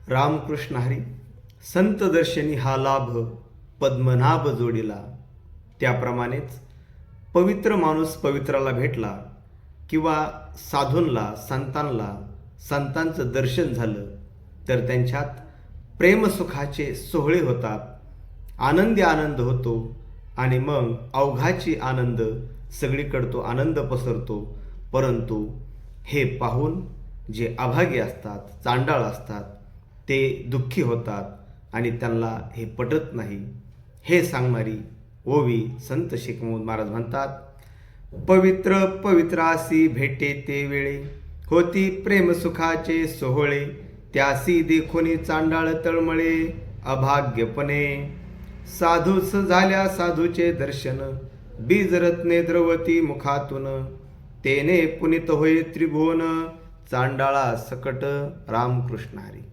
रामकृष्ण हरी. संत दर्शनी हा लाभ पद्मनाभ जोडीला. त्याप्रमाणेच पवित्र माणूस पवित्राला भेटला किंवा साधूंना संतांचं दर्शन झालं तर त्यांच्यात प्रेमसुखाचे सोहळे होतात, आनंदी आनंद होतो आणि मग अवघाची आनंद सगळीकडे तो आनंद पसरतो. परंतु हे पाहून जे अभागे असतात, चांडाळ असतात, ते दुःखी होतात आणि त्यांना हे पटत नाही. हे सांगणारी ओवी संत शिकमोद महाराज म्हणतात, पवित्र पवित्रासी भेटे ते वेळे, होती प्रेमसुखाचे सोहळे, त्यासी देखोनी चांडाळ तळमळे अभाग्यपणे. साधूस झाल्या साधूचे दर्शन, बीजरत्ने द्रवती मुखातून, तेने पुनित होय त्रिभुवन, चांडाळा सकट. रामकृष्ण हरी.